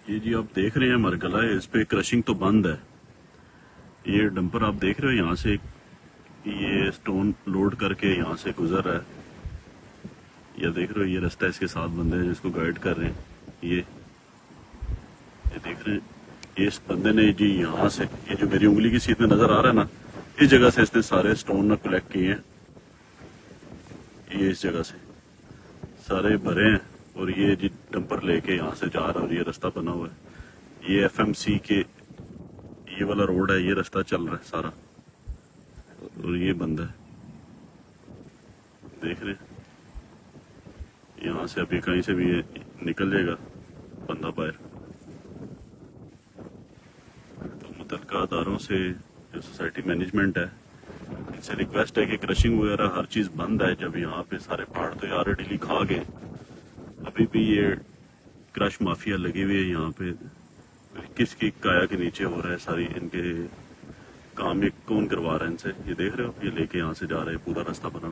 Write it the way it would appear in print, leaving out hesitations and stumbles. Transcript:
ये जी आप देख रहे हैं मरगला है, इस पे क्रशिंग तो बंद है। ये डंपर आप देख रहे हो, यहाँ से ये स्टोन लोड करके यहाँ से गुजर रहा है। ये देख रहे हो, ये रास्ता इसके साथ बंदे हैं जिसको गाइड कर रहे हैं। ये देख रहे हैं, ये इस बंदे ने जी यहाँ से, ये जो मेरी उंगली की सीध में नजर आ रहा है ना, इस जगह से इसने सारे स्टोन कलेक्ट किए हैं। ये इस जगह से सारे भरे हैं और ये जी डंपर लेके यहाँ से जा रहा है और ये रास्ता बना हुआ है। ये एफएमसी के ये वाला रोड है, ये रास्ता चल रहा है सारा और ये बंद है। देख रहे हैं, यहाँ से अभी कहीं से भी ये निकल जाएगा बंदा बाहर। तो मुतल्लिका अदारों से जो सोसाइटी मैनेजमेंट है, इनसे रिक्वेस्ट है कि क्रशिंग वगैरह हर चीज बंद है। जब यहाँ पे सारे पहाड़ तो यार ऑलरेडी खा गए, अभी भी ये क्रश माफिया लगी हुई है यहाँ पे। किसकी काया के नीचे हो रहा है सारी, इनके काम ये कौन करवा रहा है इनसे। ये देख रहे हो, ये लेके यहाँ से जा रहे हैं, पूरा रास्ता बना।